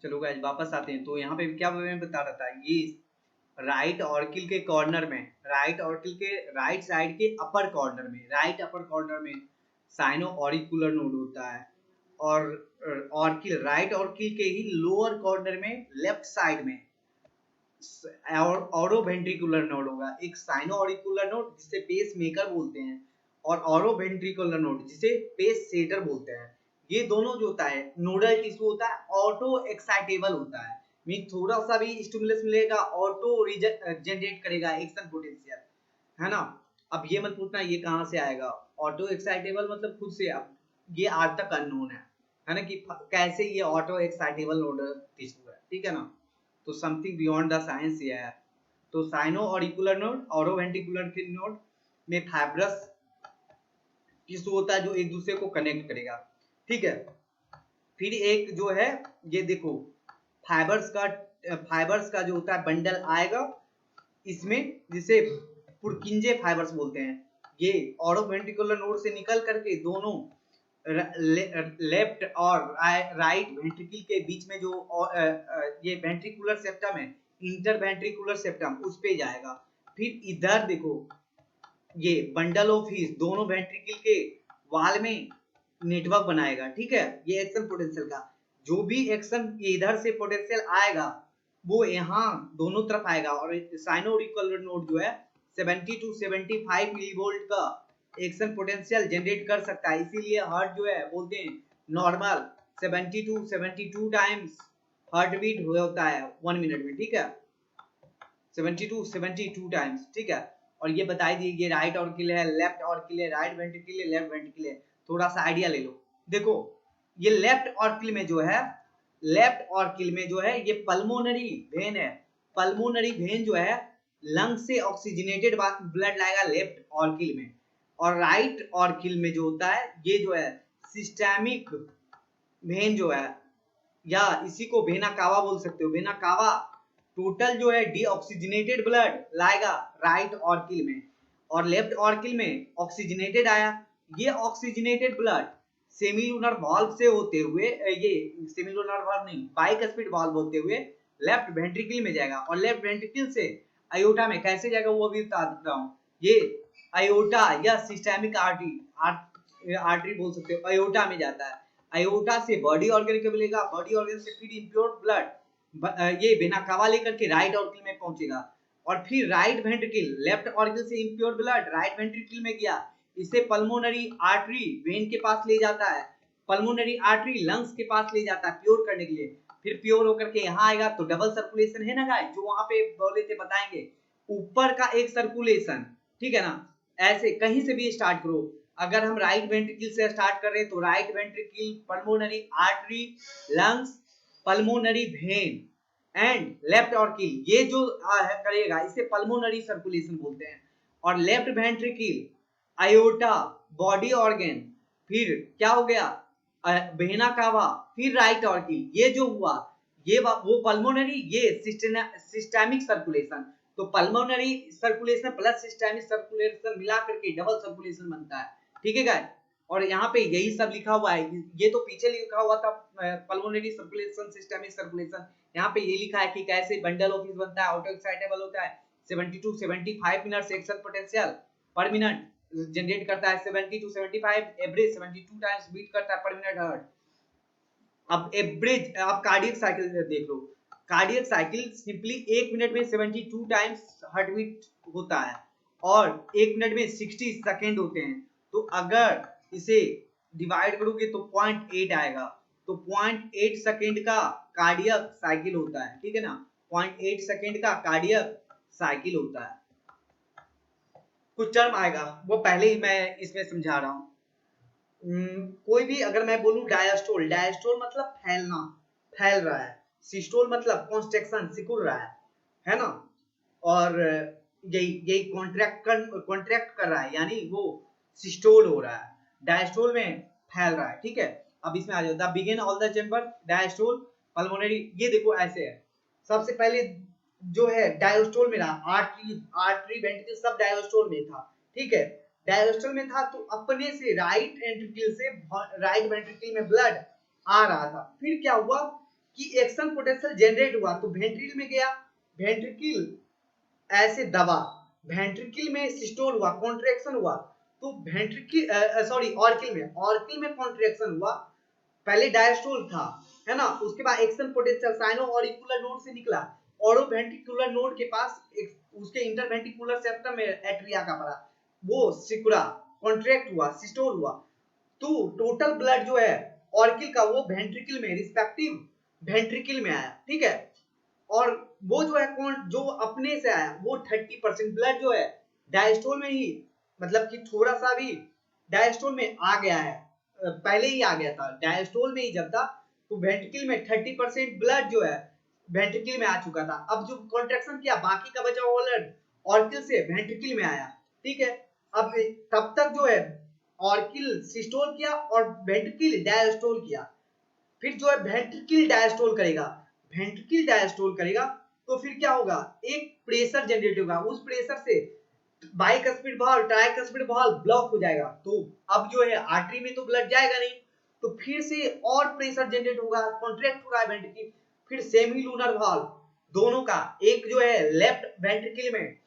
चलो गाइस वापस आते हैं। तो यहाँ पे क्या मैं बता रहा था, ये राइट ऑर्किल के कॉर्नर में, राइट ऑर्किल के राइट साइड के अपर कॉर्नर में, राइट अपर कॉर्नर में साइनो ऑरिकुलर नोड होता है। और ऑर्किल, राइट ऑर्किल के ही लोअर कॉर्नर में लेफ्ट साइड में ऑरोवेंट्रिकुलर नोड होगा। एक साइनो ऑरिकुलर नोड जिसे पेस मेकर बोलते हैं, और ऑरोवेंट्रिकुलर नोड जिसे पेस सेटर बोलते हैं। ये दोनों जो होता है नोडल टिश्यू होता है, ऑटो एक्साइटेबल होता है। मीन थोड़ा सा भी स्टिमुलस मिलेगा ऑटो जनरेट करेगा एक्शन पोटेंशियल, है ना। अब ये मत पूछना ये कहाँ से आएगा, ऑटो एक्साइटेबल मतलब खुद से। अब ये आज तक अननोन है ना, कि कैसे ये ऑटो एक्साइटेबल नोडल टिश्यू है, ठीक है ना। तो समथिंग बियॉन्ड द साइंस ये है। तो साइनो ऑरिकुलर नोड, ऑरोवेंट्रिकुलर के नोड में फाइब्रस टिश्यू होता है जो एक दूसरे को कनेक्ट करेगा, ठीक है। फिर एक जो है, ये देखो फाइबर्स का जो होता है बंडल आएगा इसमें, जिसे पुरकिंजे फाइबर्स बोलते हैं। ये ऑरोवेंट्रिकुलर नोड से निकल करके दोनों लेफ्ट और राइट वेंट्रिकल के बीच में जो ये वेंट्रिकुलर सेप्टम है, इंटर वेंट्रिकुलर सेप्टम, उस पे जाएगा। फिर इधर देखो ये बंडल ऑफ हीस दोनों वेंट्रिकल के वाल में नेटवर्क बनाएगा, ठीक है। ये एक्शन पोटेंशियल का जो भी एक्शन इधर से पोटेंशियल आएगा वो यहाँ दोनों तरफ आएगा। और साइनो ऑरिकुलर नोड जो है 70 to 75 मिलीवोल्ट का एक्शन पोटेंशियल जनरेट कर सकता है। इसीलिए हार्ट जो है बोलते हैं normal 70 to 72 times heart beat होता है 1 मिनट में, ठीक है। 70 to 72 टाइम्स, ठीक है। और ये बताई दी ये राइट ऑर्किल है, लेफ्ट ऑर्किल है, राइट वेंट्रिकल है, लेफ्ट वेंट्रिकल है। थोड़ा सा आइडिया ले लो। देखो ये लेफ्ट ऑर्किल में जो है, लेफ्ट ऑर्किल में जो है ये पल्मोनरी वेन है। पल्मोनरी वेन जो है लंग से ऑक्सीजनेटेड ब्लड लाएगा लेफ्ट ऑर्किल में। और राइट ऑर्किल में जो होता है ये जो है सिस्टेमिक वेन जो है, या इसी को वेना कावा बोल सकते हो, वेना कावा टोटल जो है डीऑक्सीजनेटेड ब्लड लाएगा राइट ऑर्किल में, और लेफ्ट ऑर्किल में ऑक्सीजनेटेड आया। ये ऑक्सीजनेटेड ब्लड सेमिलुनर वाल्व से होते हुए, ये सेमिलुनर वाल्व नहीं, बाइकस्पिड वाल्व होते हुए लेफ्ट वेंट्रिकल में जाएगा। और लेफ्ट वेंट्रिकल से अयोटा में कैसे जाएगा वो भी बता देता हूँ। ये अयोटा या सिस्टेमिक आर्टरी बोल सकते हो, अयोटा में जाता है। अयोटा से बॉडी ऑर्गन को मिलेगा, बॉडी ऑर्गन से फिर इम्प्योर ब्लड ये बिना कावा लेकर के राइट ऑर्गन में पहुंचेगा। और फिर राइट वेंट्रिकल, लेफ्ट ऑर्गन से इम्प्योर ब्लड राइट वेंट्रिकल में गया, इसे पल्मोनरी आर्टरी वेन के पास ले जाता है, पल्मोनरी आर्टरी लंग्स के पास ले जाता है प्योर करने के लिए। फिर प्योर होकर के यहाँ आएगा तो डबल सर्कुलेशन है ना गाइस, जो वहां पे बोले थे बताएंगे। ऊपर का एक सर्कुलेशन, ठीक है ना, ऐसे कहीं से भी स्टार्ट करो। अगर हम राइट वेंट्रिकल से स्टार्ट कर रहे हैं तो right ventricle, pulmonary artery, lungs, pulmonary vein and left auricle, ये जो करेगा इसे पल्मोनरी सर्कुलेशन बोलते हैं। और left ventricle, aorta, body organ, फिर क्या हो गया वेना कावा, फिर राइट ऑर्किल, ये जो हुआ ये वो पल्मोनरी, ये सिस्टेमिक सर्कुलेशन। तो pulmonary circulation plus systemic circulation मिला करके डबल सर्कुलेशन बनता है, ठीक है गाइस। और यहाँ पे यही सब लिखा हुआ है, ये तो पीछे लिखा हुआ था पल्मोनरी सर्कुलेशन, सिस्टेमिक सर्कुलेशन। यहाँ पे ये लिखा है कि कैसे बंडल ऑफ हीस बनता है, ऑटो एक्साइटेबल होता है, 70 to 75 मिनट एक्शन पोटेंशियल पर मिनट जनरेट करता है, 70 to 75 एवरेज 72 टाइम्स बीट करता है पर मिनट हार्ट। अब एवरेज आप कार्डियक साइकिल देख लो, कार्डियक साइकिल सिंपली 1 मिनट में 72 टाइम्स हार्ट बीट होता है, और 1 मिनट में 60 सेकेंड होते हैं। तो अगर इसे डिवाइड करोगे तो 0.8 आएगा। तो 0.8 सेकेंड का कार्डियक साइकिल होता है, ठीक है ना, 0.8 सेकेंड का कार्डियक साइकिल होता है। कुछ टर्म आएगा वो पहले ही मैं इसमें समझा रहा हूँ। कोई भी अगर मैं बोलूं डायस्टोल, डायस्टोल मतलब फैलना, फैल रहा है। सिस्टोल मतलब कॉन्स्ट्रक्शन, सिकुड़ रहा है ना। और यही यही कॉन्ट्रैक्ट कर रहा है, यानी वो सिस्टोल हो रहा है, डायस्टोल में फैल रहा है, ठीक है। अब इसमें आ जाओ, the begin all the chamber diastole pulmonary, ये देखो ऐसे है। सबसे पहले जो है डायस्टोल में रहा, आर्टरी वेंट्रिकल सब डायस्टोल में था, ठीक है। डायस्टोल में था तो अपने से राइट वेंट्रिकल से राइट वेंट्रिकल में ब्लड आ रहा था। फिर क्या हुआ, कि एक्शन पोटेंशियल जनरेट हुआ तो वेंट्रिकल में गया, वेंट्रिकल ऐसे दबा, वेंट्रिकल में सिस्टोल हुआ, कॉन्ट्रैक्शन हुआ, तो वेंट्रिकल सॉरी ऑर्किल में कॉन्ट्रैक्शन हुआ, पहले डायस्टोल था, है ना, उसके बाद action potential sino auricular node से निकला, और वेंट्रिकुलर नोड के पास उसके इंटरवेंट्रिकुलर सेप्टम में एट्रिया का पड़ा, वो सिकुड़ा, कॉन्ट्रैक्ट हुआ, सिस्टोल हुआ, तो टोटल ब्लड जो है ऑर्किल का वो वेंट्रिकल में रिस्पेक्टिव वेंट्रिकल में आया, ठीक है, और वो जो है कौन जो अपने से आया वो 30% ब्लड जो है डायस्टोल में ही, मतलब कि थोड़ा सा भी डायस्टोल में आ गया है, पहले ही आ गया था डायस्टोल में ही जब था, तो वेंट्रिकल में 30% ब्लड जो है वेंट्रिकल में आ चुका था, अब जो कॉन्ट्रैक्शन किया बाकी का बचा हुआ ब्लड ऑर्किल से वेंट्रिकल में आया, ठीक है, अब तब तक जो है ऑर्किल सिस्टोल किया और वेंट्रिकल डायस्टोल किया, फिर जो है वेंट्रिकल डायस्टोल करेगा, वेंट्रिकल डायस्टोल करेगा तो फिर क्या होगा, एक प्रेशर जनरेट होगा, उस प्रेशर से bicuspid valve tricuspid valve block हो जाएगा, तो अब जो है आर्टरी में तो ब्लड जाएगा नहीं, तो फिर से और प्रेशर जनरेट होगा, कॉन्ट्रैक्ट हो रहा है वेंट्रिकल, फिर सेमी लूनर वाल्व दोनों का, एक जो है लेफ्ट वेंट्रिकल में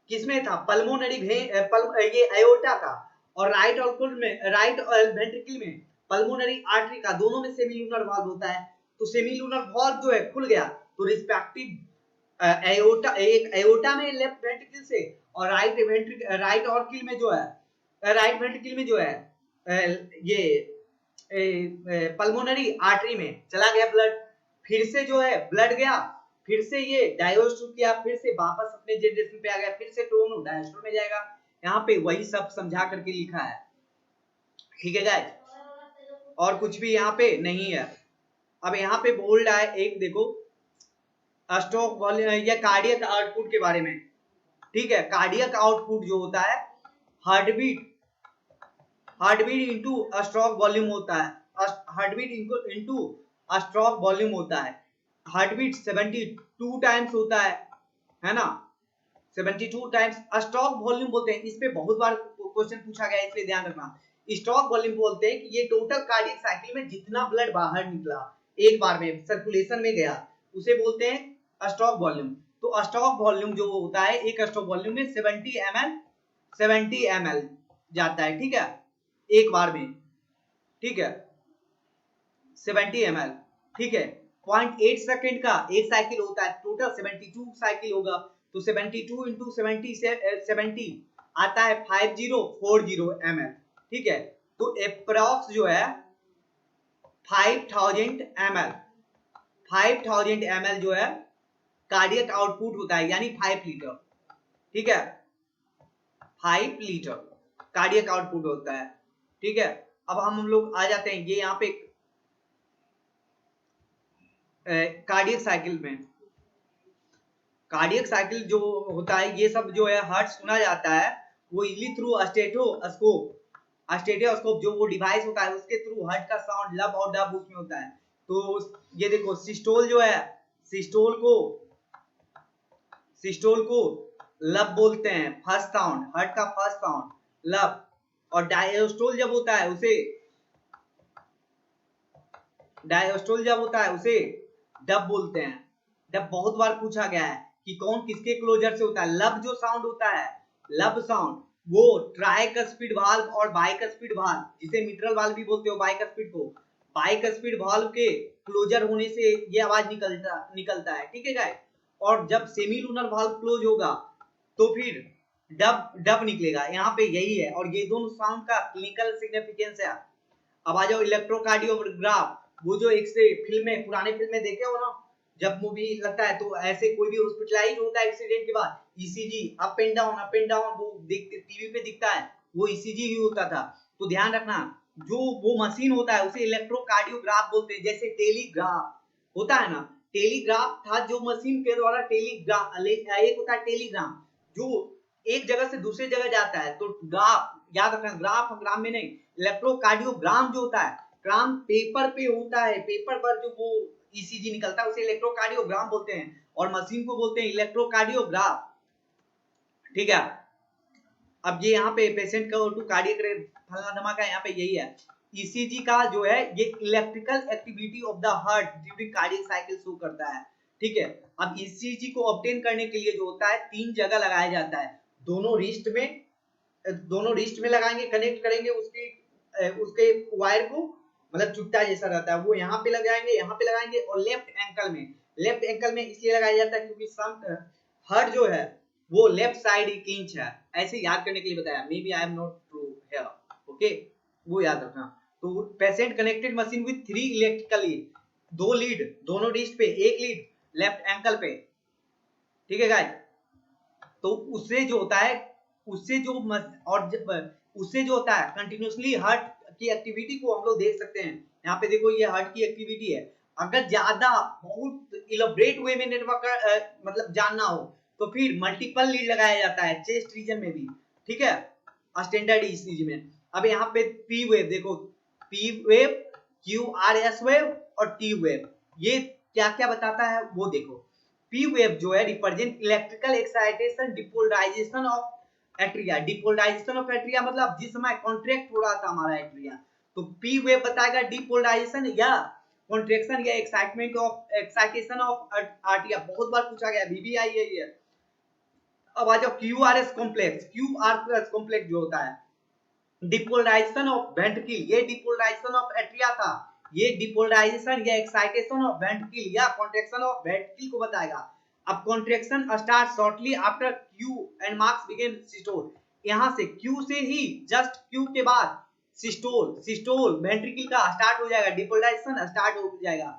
किसमें था पल्मोनरी ये एओर्टा का, और राइट वेंट्रिकल में पल्मोनरी आर्टरी का, दोनों में सेमीलूनर वाल्व होता है, तो सेमीलूनर वाल्व जो है खुल गया, तो रिस्पेक्टिव एओर्टा में लेफ्ट वेंट्रिकल से और राइट ऑर्किल में जो है राइट वेंट्रिकल में जो है ये पल्मोनरी आर्टरी में चला गया ब्लड, फिर से जो है ब्लड गया, फिर से ये डायोस्टोल किया, फिर से वापस अपने जनरेशन पे आ गया, फिर से दोनों डायोस्टोल में जाएगा, यहाँ पे वही सब समझा करके लिखा है, ठीक है गाइस, और कुछ भी यहाँ पे नहीं है। अब यहाँ पे बोल्ड है एक देखो स्ट्रोक वॉल्यूम या कार्डियक आउटपुट के बारे में, ठीक है, कार्डियक आउटपुट जो होता है हार्टबीट इनटू स्ट्रोक वॉल्यूम होता है, हार्टबीट इनटू स्ट्रोक वॉल्यूम होता है, हार्टबीट 72 टाइम्स होता है ना, 72 टाइम्स, स्ट्रोक वॉल्यूम बोलते हैं, इस पे बहुत बार क्वेश्चन पूछा गया है, इसलिए ध्यान रखना, स्ट्रोक वॉल्यूम बोलते हैं कि ये टोटल कार्डियक साइकिल में जितना ब्लड बाहर निकला एक बार में सर्कुलेशन में गया उसे बोलते हैं स्ट्रोक वॉल्यूम, तो स्ट्रोक वॉल्यूम जो होता है एक स्ट्रोक वॉल्यूम में 70 ml जाता है, ठीक है, एक बार में, ठीक है, 70 ml, ठीक है, 0.8 सेकेंड का एक साइकिल होता है, टोटल 72 साइकिल होगा, तो 72 इंटू 70 आता है 5040 ml, ठीक है, तो अप्रॉक्स जो है 5000 ml जो है कार्डियक आउटपुट होता है, यानी 5 लीटर, ठीक है, 5 लीटर कार्डियक आउटपुट होता है, ठीक है। अब हम लोग आ जाते हैं ये यहाँ पे कार्डियक साइकिल में, कार्डियक साइकिल जो होता है ये सब जो है हार्ट सुना जाता है वो इजली थ्रू स्टेथोस्कोप जो वो डिवाइस होता है उसके थ्रू हार्ट का साउंड लब और डब उसमें होता है, तो ये देखो सिस्टोल जो है सिस्टोल को लब बोलते हैं, फर्स्ट साउंड, हार्ट का फर्स्ट साउंड लब, और डायस्टोल जब होता है उसे डब बोलते हैं। डब बहुत बार पूछा गया है कि कौन किसके क्लोजर से होता है, लब जो साउंड होता है, लब साउंड वो ट्राइकस्पिड वाल्व और बाइकस्पिड वाल्व, जिसे मिट्रल वाल्व भी बोलते हो बाइकस्पिड को, बाइकस्पिड वाल्व के क्लोजर होने से ये आवाज निकलता है, ठीक है गाइस, और जब सेमी लूनर वाल्व क्लोज होगा तो फिर डब निकलेगा, यहाँ पे यही है, और ये दोनों साउंड का क्लिनिकल सिग्निफिकेंस है। अब आ जाओ इलेक्ट्रोकार्डियोग्राफ, वो जो एक से पुराने फिल्म में देखे हो ना, जब मूवी लगता है तो ऐसे कोई भी हॉस्पिटलाइज होता है एक्सीडेंट के बाद, ईसीजी अप एंड डाउन वो टीवी पे दिखता है, वो ईसीजी ही होता था, तो ध्यान रखना जो वो मशीन होता है उसे इलेक्ट्रोकार्डियोग्राफ बोलते हैं, जैसे टेलीग्राफ होता है ना, टेलीग्राफ था जो मशीन के द्वारा एक होता है टेलीग्राम जो एक जगह से दूसरी जगह जाता है, तो ग्राफ याद रखना, ग्राम में नहीं, इलेक्ट्रोकार्डियोग्राम जो होता है ग्राम पेपर पे होता है, पेपर पर जो वो ईसीजी निकलता है उसे इलेक्ट्रोकार्डियोग्राम बोलते हैं, और मशीन को बोलते हैं इलेक्ट्रोकार्डियोग्राफ, ठीक है। अब ये यहाँ पे पेशेंट का टू कार्डियक फलाना धमाका यहाँ पे यही है, ईसीजी का जो है ये electrical activity of the heart during cardiac cycle show करता है, ठीक है। अब ईसीजी को ऑब्टेन करने के लिए जो होता है 3 जगह लगाया जाता है, दोनों रिस्ट में लगाएंगे, कनेक्ट करेंगे उसके वायर को, मतलब चुट्टा जैसा रहता है वो यहाँ पे लगाएंगे और लेफ्ट एंकल में इसलिए लगाया जाता है क्योंकि हार्ट जो है वो लेफ्ट साइड क्लिंच है, ऐसे याद करने के लिए बताया, may be I am not true here, okay, वो याद रखना। तो patient connected machine with 3 electrical lead, 2 lead दोनों रिस्ट पे, 1 लीड लेफ्ट एंकल पे, ठीक है गाइस। तो उससे जो होता है कंटिन्यूसली हार्ट की एक्टिविटी को हम लोग देख सकते हैं। यहाँ पे देखो ये हार्ट की एक्टिविटी है, अगर ज्यादा बहुत इलेबोरेट वे में नेटवर्क मतलब जानना हो तो फिर मल्टीपल लीड लगाया जाता है चेस्ट रीजन में भी, ठीक है, स्टैंडर्ड ईसीजी में। अब यहाँ पे पी वेव देखो, P wave, Q R S wave और टी वेव, ये क्या क्या बताता है वो देखो। पी वेव जो है represent electrical excitation depolarisation of atria, depolarisation of atria मतलब जिस समय कॉन्ट्रैक्ट हो रहा था हमारा एट्रिया, तो पी वेव बताएगा डिपोलराइजेशन या कॉन्ट्रैक्शन या एक्साइटेशन ऑफ आर्टिया, बहुत बार पूछा गया, VBI है ये। अब आ जाओ क्यूआरएस कॉम्प्लेक्स जो होता है डिपोलराइजेशन ऑफ वेंट्रिकल, ये डिपोलराइजेशन ऑफ एट्रिया था, ये डिपोलराइजेशन या एक्साइटेशन ऑफ वेंट्रिकल या कॉन्ट्रैक्शन ऑफ वेंट्रिकल को बताएगा। अब contraction start shortly after Q and marks begin systole, यहां से क्यू से ही जस्ट क्यू के बाद सिस्टोल वेंट्रिकल का स्टार्ट हो जाएगा, डिपोलराइजेशन स्टार्ट हो जाएगा।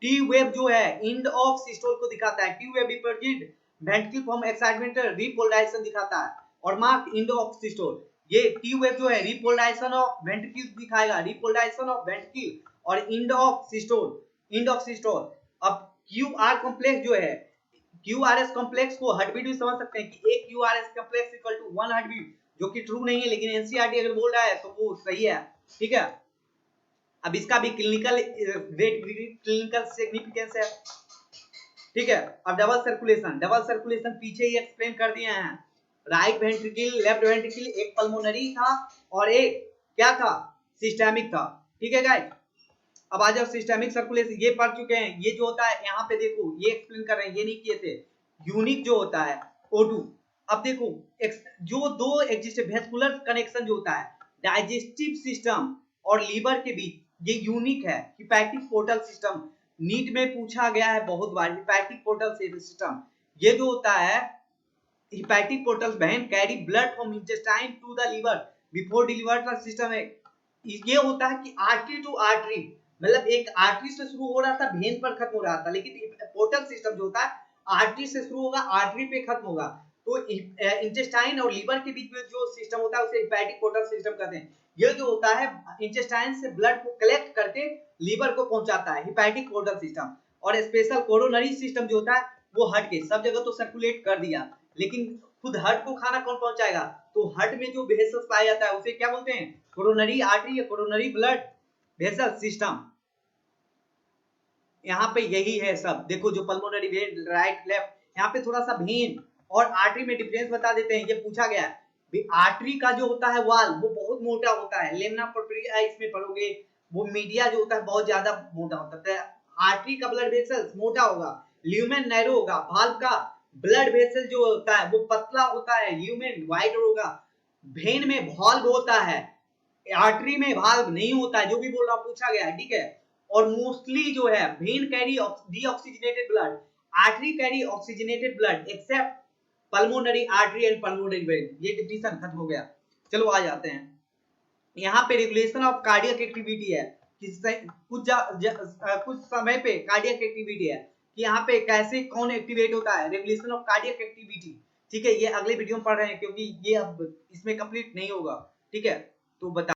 टी वेव जो है एंड ऑफ सिस्टोल को दिखाता है, T wave represent ventricle form excitement repolarisation दिखाता है और मार्क एंड ऑफ सिस्टोल, ये टी वेव जो है रिपोलराइजेशन ऑफ वेंट्रिकल दिखाएगा, रिपोलराइजेशन ऑफ वेंट्रिकल और एंड ऑफ सिस्टोल। अब क्यूआर कॉम्प्लेक्स जो है, क्यूआरएस कॉम्प्लेक्स को हार्टबीट भी समझ सकते हैं कि एक QRS complex equal to 1 heartbeat, जो कि ट्रू नहीं है लेकिन एनसीईआरटी अगर बोल रहा है तो वो सही है, ठीक है। अब इसका भी क्लिनिकल सिग्निफिकेंस है, ठीक है। अब डबल सर्कुलेशन पीछे ही एक्सप्लेन कर दिए हैं, राइट वेंट्रिकल लेफ्ट वेंट्रिकल, एक पल्मोनरी था और एक क्या था, सिस्टेमिक था, ठीक है गाइस। अब आ जाओ सिस्टेमिक सर्कुलेशन, ये पढ़ चुके हैं, ये जो होता है यहाँ पे देखो ये एक्सप्लेन कर रहे हैं, ये नहीं किए थे। यूनिक जो होता है O2, अब देखो जो दो एग्जिस्ट वेस्कुलर कनेक्शन जो होता है डाइजेस्टिव सिस्टम और लीवर के बीच, ये यूनिक है, हिपैटिक पोर्टल सिस्टम, नीट में पूछा गया है बहुत बार, हिपैटिक पोर्टल सिस्टम, ये जो होता है hepatic portal vein carry blood from intestine to the liver before deliver का सिस्टम है। ये होता है कि आर्टरी टू आर्टरी, मतलब एक आर्टरी से शुरू हो रहा था वेन पर खत्म हो रहा था, लेकिन पोर्टल सिस्टम जो होता है आर्टरी से शुरू होगा आर्टरी पे खत्म होगा, तो इंटेस्टाइन और लीवर के बीच में जो सिस्टम होता है उसे हिपैटिक पोर्टल सिस्टम कहते हैं। ये जो होता है इंटेस्टाइन से ब्लड को कलेक्ट करके लीवर को पहुंचाता है, हिपैटिक पोर्टल सिस्टम। और स्पेशल कोरोनरी सिस्टम जो होता है वो हार्ट के, सब जगह तो सर्कुलेट कर दिया, लेकिन खुद हार्ट को खाना कौन पहुंचाएगा, तो हार्ट में जो वेसल्स पाया जाता है उसे क्या बोलते हैं, कोरोनरी आर्टरी या कोरोनरी ब्लड वेसल सिस्टम। यहाँ पे यही है सब, देखो जो पल्मोनरी वेन राइट लेफ्ट, यहाँ पे थोड़ा सा वेन और आर्टरी में डिफरेंस बता देते हैं, ये पूछा गया है। आर्टरी का जो होता है वाल वो बहुत मोटा होता है, लेमना प्रोपेरिया इसमें पढ़ोगे, वो मीडिया जो होता है बहुत ज्यादा मोटा होता है, आर्टरी का ब्लड वेसल मोटा होगा, ल्यूमेन नैरो होगा, वाल्व का ब्लड वेसल जो होता है वो पतला होता है, ल्यूमेन वाइड होगा, वेन में वाल्व होता है, आर्टरी में वाल्व नहीं होता है, जो भी बोल रहा हूं पूछा गया है, ठीक है। और मोस्टली जो है when carry deoxygenated blood, artery carry oxygenated blood accept pulmonary artery and pulmonary vein, ये डिफिनेशन खत्म हो गया। चलो आ जाते हैं, यहाँ पे रेगुलेशन ऑफ कार्डियक एक्टिविटी है, कुछ समय पे कार्डियक एक्टिविटी है कि यहाँ पे कैसे कौन एक्टिवेट होता है, रेगुलेशन ऑफ कार्डियक एक्टिविटी, ठीक है। ये अगले वीडियो में पढ़ रहे हैं क्योंकि ये अब इसमें कंप्लीट नहीं होगा, ठीक है, तो बता